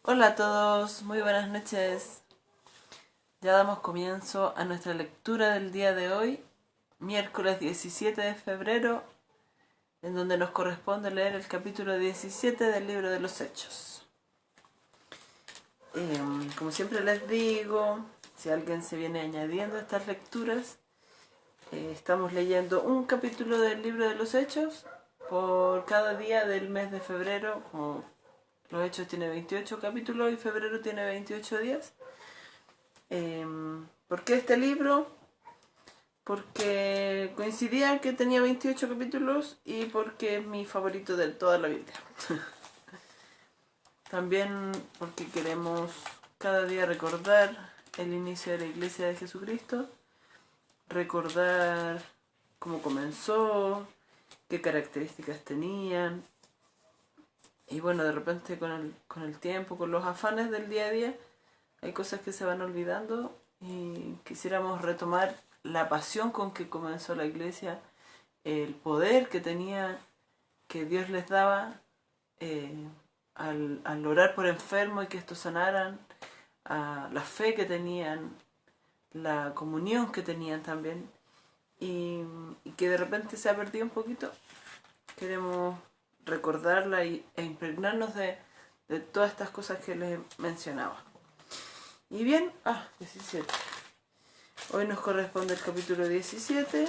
Hola a todos, muy buenas noches. Ya damos comienzo a nuestra lectura del día de hoy, miércoles 17 de febrero, en donde nos corresponde leer el capítulo 17 del libro de los Hechos. Como siempre les digo, si alguien se viene añadiendo a estas lecturas, estamos leyendo un capítulo del libro de los Hechos por cada día del mes de febrero. Como los Hechos tiene 28 capítulos y febrero tiene 28 días. ¿Por qué este libro? Porque coincidía que tenía 28 capítulos y porque es mi favorito de toda la Biblia. También porque queremos cada día recordar el inicio de la Iglesia de Jesucristo, recordar cómo comenzó, qué características tenían. Y bueno, de repente con el tiempo, con los afanes del día a día, hay cosas que se van olvidando y quisiéramos retomar la pasión con que comenzó la iglesia, el poder que tenía, que Dios les daba al orar por enfermos y que estos sanaran, a la fe que tenían, la comunión que tenían también, y que de repente se ha perdido un poquito. Queremos recordarla e impregnarnos de todas estas cosas que les mencionaba. Y bien, 17. Hoy nos corresponde el capítulo 17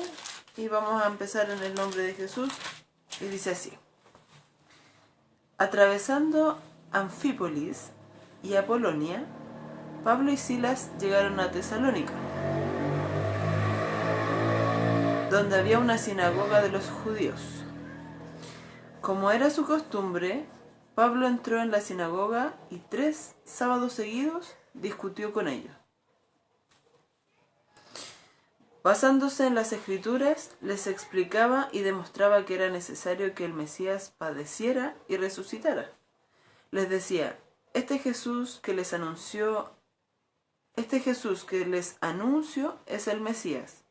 y vamos a empezar en el nombre de Jesús. Y dice así: atravesando Anfípolis y Apolonia, Pablo y Silas llegaron a Tesalónica, donde había una sinagoga de los judíos. Como era su costumbre, Pablo entró en la sinagoga y 3 sábados seguidos discutió con ellos. Basándose en las Escrituras, les explicaba y demostraba que era necesario que el Mesías padeciera y resucitara. Les decía: este Jesús que les anuncio es el Mesías.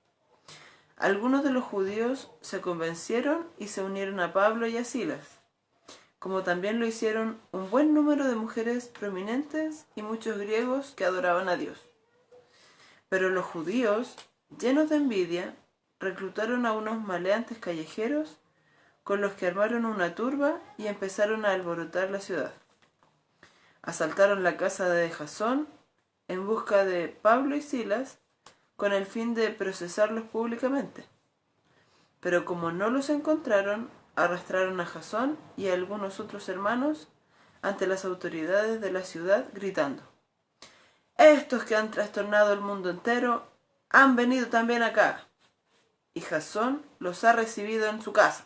Algunos de los judíos se convencieron y se unieron a Pablo y a Silas, como también lo hicieron un buen número de mujeres prominentes y muchos griegos que adoraban a Dios. Pero los judíos, llenos de envidia, reclutaron a unos maleantes callejeros con los que armaron una turba y empezaron a alborotar la ciudad. Asaltaron la casa de Jasón en busca de Pablo y Silas con el fin de procesarlos públicamente. Pero como no los encontraron, arrastraron a Jasón y a algunos otros hermanos ante las autoridades de la ciudad gritando: estos que han trastornado el mundo entero han venido también acá, y Jasón los ha recibido en su casa.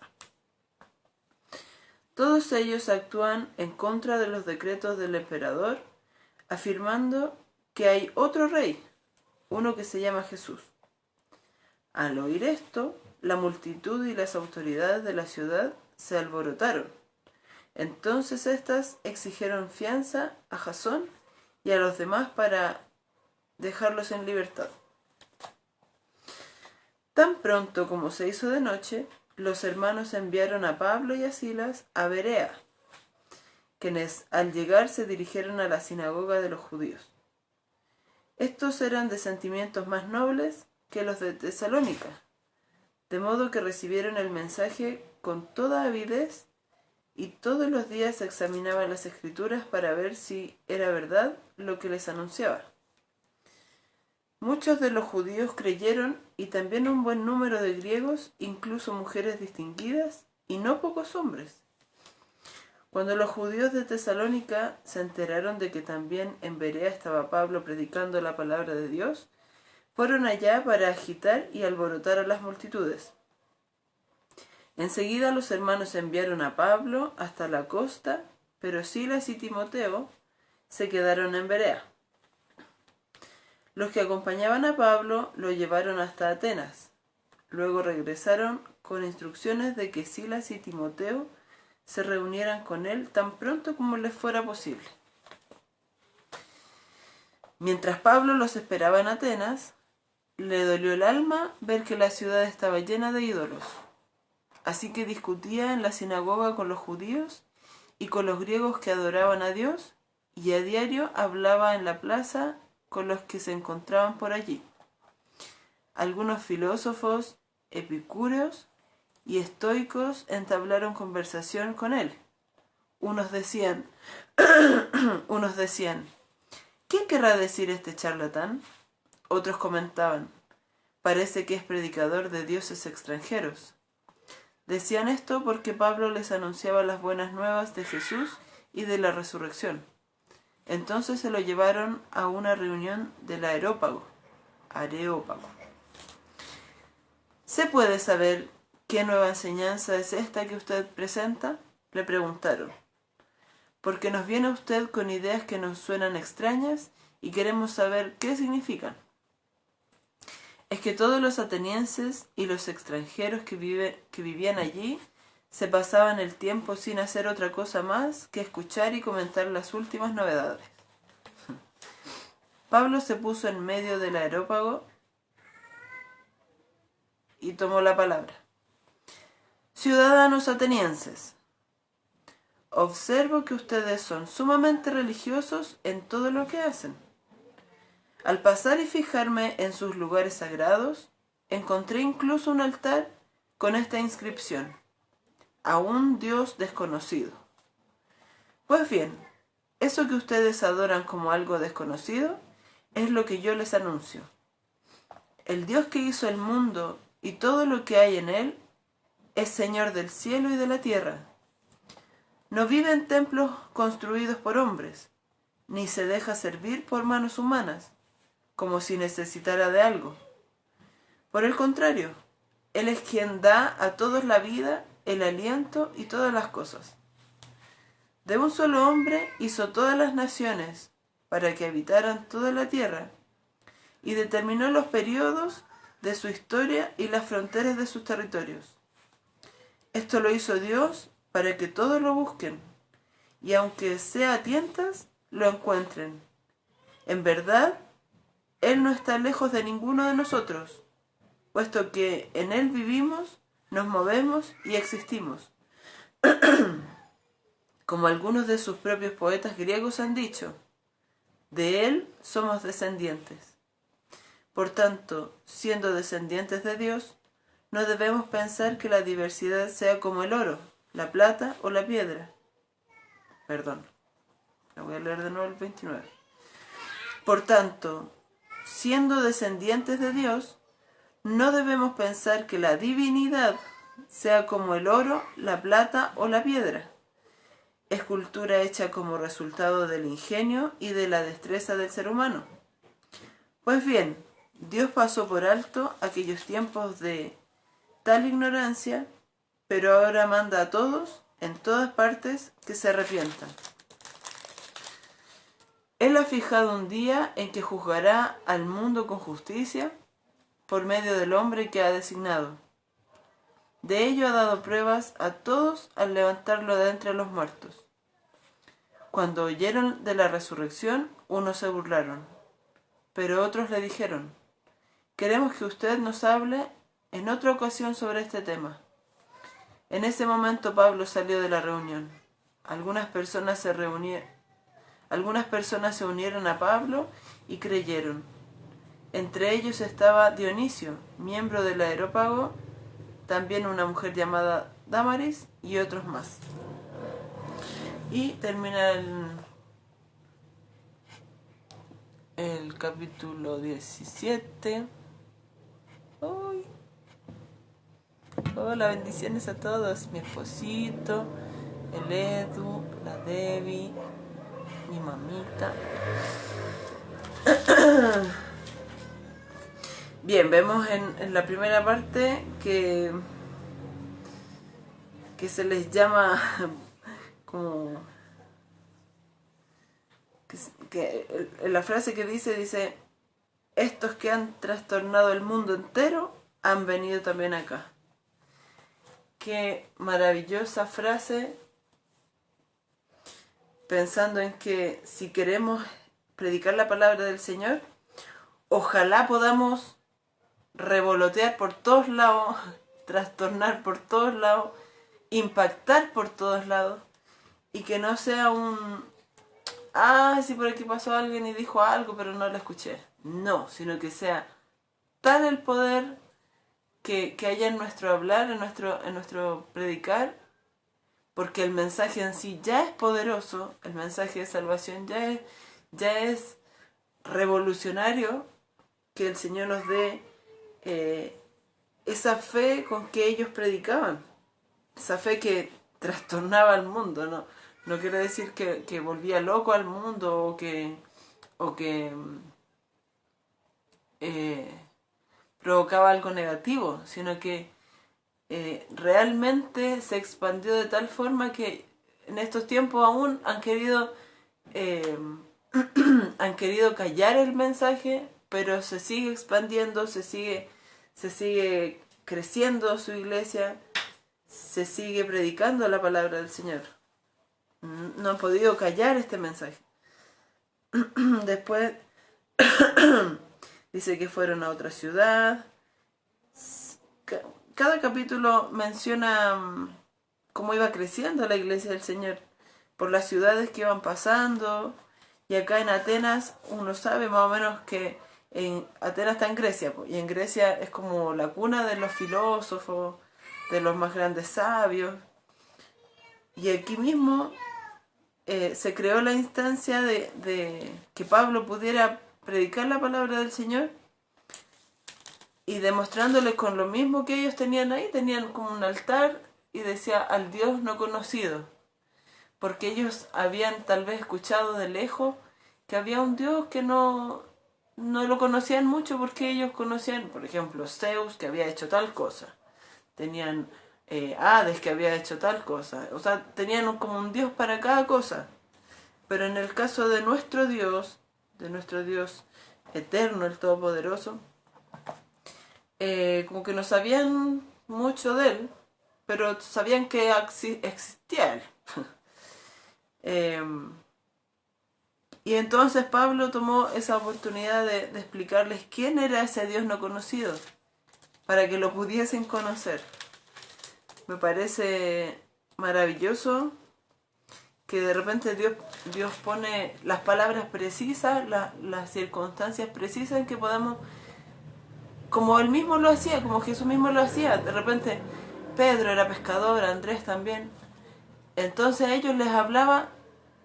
Todos ellos actúan en contra de los decretos del emperador, afirmando que hay otro rey, uno que se llama Jesús. Al oír esto, la multitud y las autoridades de la ciudad se alborotaron. Entonces éstas exigieron fianza a Jasón y a los demás para dejarlos en libertad. Tan pronto como se hizo de noche, los hermanos enviaron a Pablo y a Silas a Berea, quienes al llegar se dirigieron a la sinagoga de los judíos. Estos eran de sentimientos más nobles que los de Tesalónica, de modo que recibieron el mensaje con toda avidez y todos los días examinaban las Escrituras para ver si era verdad lo que les anunciaba. Muchos de los judíos creyeron y también un buen número de griegos, incluso mujeres distinguidas y no pocos hombres. Cuando los judíos de Tesalónica se enteraron de que también en Berea estaba Pablo predicando la palabra de Dios, fueron allá para agitar y alborotar a las multitudes. Enseguida los hermanos enviaron a Pablo hasta la costa, pero Silas y Timoteo se quedaron en Berea. Los que acompañaban a Pablo lo llevaron hasta Atenas. Luego regresaron con instrucciones de que Silas y Timoteo se reunieran con él tan pronto como les fuera posible. Mientras Pablo los esperaba en Atenas, le dolió el alma ver que la ciudad estaba llena de ídolos. Así que discutía en la sinagoga con los judíos y con los griegos que adoraban a Dios, y a diario hablaba en la plaza con los que se encontraban por allí. Algunos filósofos, epicúreos y estoicos entablaron conversación con él. Unos decían, ¿quién querrá decir este charlatán? Otros comentaban, parece que es predicador de dioses extranjeros. Decían esto porque Pablo les anunciaba las buenas nuevas de Jesús y de la resurrección. Entonces se lo llevaron a una reunión del Areópago. ¿Se puede saber qué nueva enseñanza es esta que usted presenta? Le preguntaron. Porque nos viene usted con ideas que nos suenan extrañas y queremos saber qué significan. Es que todos los atenienses y los extranjeros que vivían allí se pasaban el tiempo sin hacer otra cosa más que escuchar y comentar las últimas novedades. Pablo se puso en medio del Areópago y tomó la palabra. Ciudadanos atenienses, observo que ustedes son sumamente religiosos en todo lo que hacen. Al pasar y fijarme en sus lugares sagrados, encontré incluso un altar con esta inscripción: a un Dios desconocido. Pues bien, eso que ustedes adoran como algo desconocido es lo que yo les anuncio. El Dios que hizo el mundo y todo lo que hay en él es Señor del cielo y de la tierra. No vive en templos construidos por hombres, ni se deja servir por manos humanas, como si necesitara de algo. Por el contrario, Él es quien da a todos la vida, el aliento y todas las cosas. De un solo hombre hizo todas las naciones para que habitaran toda la tierra, y determinó los periodos de su historia y las fronteras de sus territorios. Esto lo hizo Dios para que todos lo busquen, y aunque sea a tientas, lo encuentren. En verdad, Él no está lejos de ninguno de nosotros, puesto que en Él vivimos, nos movemos y existimos. Como algunos de sus propios poetas griegos han dicho, de Él somos descendientes. Por tanto, siendo descendientes de Dios, no debemos pensar que la diversidad sea como el oro, la plata o la piedra. Perdón, voy a leer de nuevo el 29. Por tanto, siendo descendientes de Dios, no debemos pensar que la divinidad sea como el oro, la plata o la piedra, escultura hecha como resultado del ingenio y de la destreza del ser humano. Pues bien, Dios pasó por alto aquellos tiempos de tal ignorancia, pero ahora manda a todos, en todas partes, que se arrepientan. Él ha fijado un día en que juzgará al mundo con justicia por medio del hombre que ha designado. De ello ha dado pruebas a todos al levantarlo de entre los muertos. Cuando oyeron de la resurrección, unos se burlaron, pero otros le dijeron: queremos que usted nos hable en otra ocasión sobre este tema. En ese momento Pablo salió de la reunión. Algunas personas se unieron a Pablo y creyeron. Entre ellos estaba Dionisio, miembro del Areópago, también una mujer llamada Dámaris y otros más. Y termina el capítulo 17. ¡Uy! Hola, bendiciones a todos. Mi esposito, el Edu, la Debbie, mi mamita. Bien, vemos en la primera parte que se les llama como que la frase que dice estos que han trastornado el mundo entero han venido también acá. Qué maravillosa frase, pensando en que si queremos predicar la palabra del Señor, ojalá podamos revolotear por todos lados, trastornar por todos lados, impactar por todos lados, y que no sea si por aquí pasó alguien y dijo algo, pero no lo escuché. No, sino que sea tal el poder que haya en nuestro hablar, en nuestro predicar, porque el mensaje en sí ya es poderoso, el mensaje de salvación ya es revolucionario, que el Señor nos dé esa fe con que ellos predicaban, esa fe que trastornaba al mundo, no quiere decir que volvía loco al mundo o que eh, provocaba algo negativo, sino que realmente se expandió de tal forma que en estos tiempos aún eh, han querido callar el mensaje, pero se sigue expandiendo, se sigue creciendo su iglesia, se sigue predicando la palabra del Señor. No han podido callar este mensaje. Después dice que fueron a otra ciudad. Cada capítulo menciona cómo iba creciendo la iglesia del Señor por las ciudades que iban pasando. Y acá en Atenas uno sabe más o menos que en Atenas está en Grecia, y en Grecia es como la cuna de los filósofos, de los más grandes sabios. Y aquí mismo se creó la instancia de que Pablo pudiera predicar la palabra del Señor y demostrándoles con lo mismo que ellos tenían ahí, tenían como un altar y decía al Dios no conocido, porque ellos habían tal vez escuchado de lejos que había un Dios que no lo conocían mucho, porque ellos conocían, por ejemplo, Zeus, que había hecho tal cosa, tenían Hades, que había hecho tal cosa, o sea, tenían como un Dios para cada cosa. Pero en el caso de nuestro Dios eterno, el Todopoderoso, como que no sabían mucho de él, pero sabían que existía él. eh, y entonces Pablo tomó esa oportunidad de explicarles quién era ese Dios no conocido, para que lo pudiesen conocer. Me parece maravilloso que de repente Dios pone las palabras precisas, las circunstancias precisas en que podamos, como él mismo lo hacía, como Jesús mismo lo hacía. De repente Pedro era pescador, Andrés también. Entonces a ellos les hablaba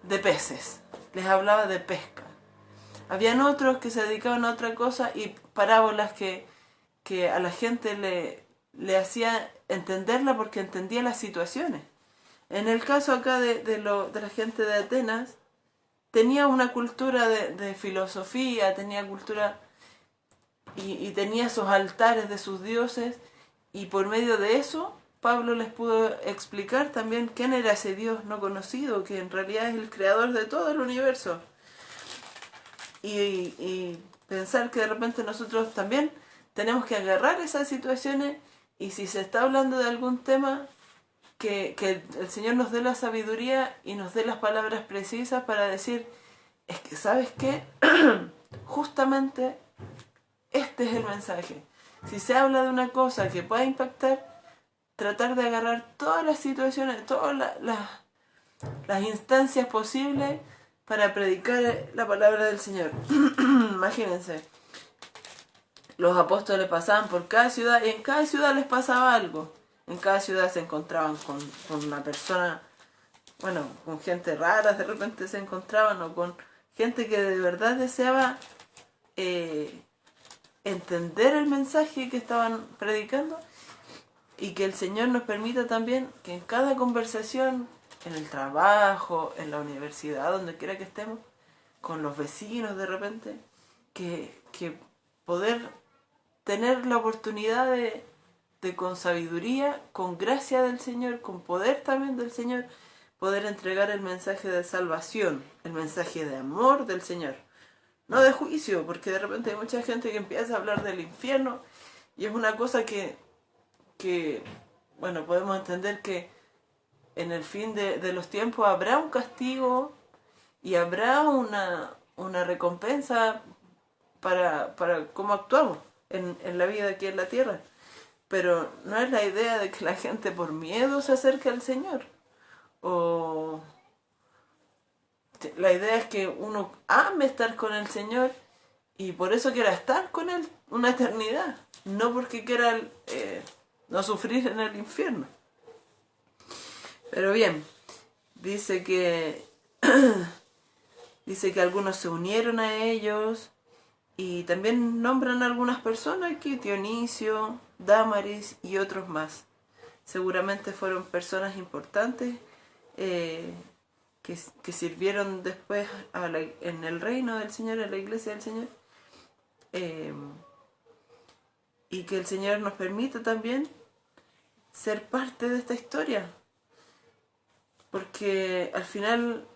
de peces, les hablaba de pesca. Habían otros que se dedicaban a otra cosa y parábolas que a la gente le hacía entenderla porque entendía las situaciones. En el caso acá de la gente de Atenas, tenía una cultura de filosofía, tenía cultura y tenía esos altares de sus dioses, y por medio de eso Pablo les pudo explicar también quién era ese Dios no conocido, que en realidad es el creador de todo el universo. Y pensar que de repente nosotros también tenemos que agarrar esas situaciones, y si se está hablando de algún tema, que el Señor nos dé la sabiduría y nos dé las palabras precisas para decir, es que ¿sabes qué? Justamente este es el mensaje. Si se habla de una cosa que pueda impactar, tratar de agarrar todas las situaciones, todas las instancias posibles para predicar la palabra del Señor. Imagínense, los apóstoles pasaban por cada ciudad y en cada ciudad les pasaba algo. En cada ciudad se encontraban con una persona, bueno, con gente rara, de repente se encontraban, o con gente que de verdad deseaba entender el mensaje que estaban predicando, y que el Señor nos permita también que en cada conversación, en el trabajo, en la universidad, donde quiera que estemos, con los vecinos de repente, que poder tener la oportunidad de con sabiduría, con gracia del Señor, con poder también del Señor, poder entregar el mensaje de salvación, el mensaje de amor del Señor. No de juicio, porque de repente hay mucha gente que empieza a hablar del infierno, y es una cosa que bueno, podemos entender que en el fin de los tiempos habrá un castigo y habrá una recompensa para cómo actuamos en la vida aquí en la tierra. Pero no es la idea de que la gente por miedo se acerque al Señor, o La idea es que uno ame estar con el Señor y por eso quiera estar con Él una eternidad, no porque quiera no sufrir en el infierno. Pero bien, dice que dice que algunos se unieron a ellos y también nombran a algunas personas aquí, Dionisio, Dámaris y otros más. Seguramente fueron personas importantes que sirvieron después en el reino del Señor, en la iglesia del Señor. Y que el Señor nos permita también ser parte de esta historia. Porque al final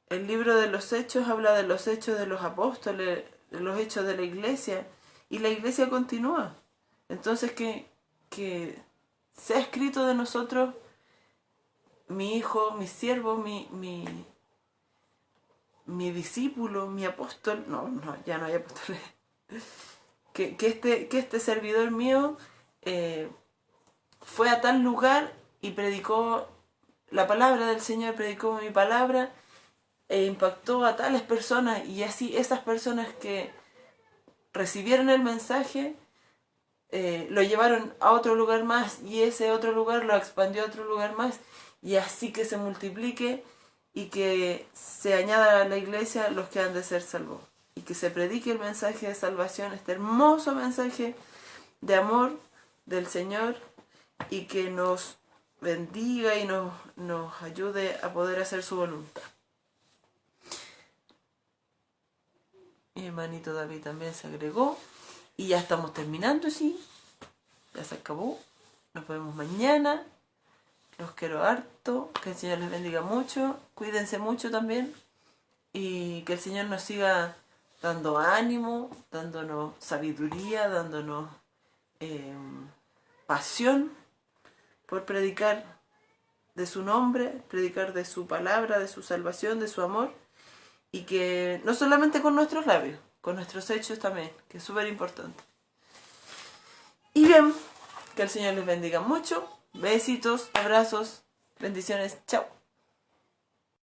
el libro de los Hechos habla de los hechos de los apóstoles, de los hechos de la iglesia, y la iglesia continúa. Entonces que sea escrito de nosotros, mi hijo, mi siervo, mi discípulo, mi apóstol, no, ya no hay apóstoles, que este servidor mío fue a tal lugar y predicó la palabra del Señor, predicó mi palabra e impactó a tales personas, y así esas personas que recibieron el mensaje lo llevaron a otro lugar más y ese otro lugar lo expandió a otro lugar más, y así que se multiplique y que se añada a la iglesia los que han de ser salvos y que se predique el mensaje de salvación, este hermoso mensaje de amor del Señor, y que nos bendiga y nos ayude a poder hacer su voluntad. Mi hermanito David también se agregó y ya estamos terminando, sí, ya se acabó. Nos vemos mañana. Los quiero harto, que el Señor les bendiga mucho, cuídense mucho también y que el Señor nos siga dando ánimo, dándonos sabiduría, dándonos pasión por predicar de su nombre, predicar de su palabra, de su salvación, de su amor, y que no solamente con nuestros labios, con nuestros hechos también, que es súper importante. Y bien, que el Señor les bendiga mucho. Besitos, abrazos, bendiciones, chao.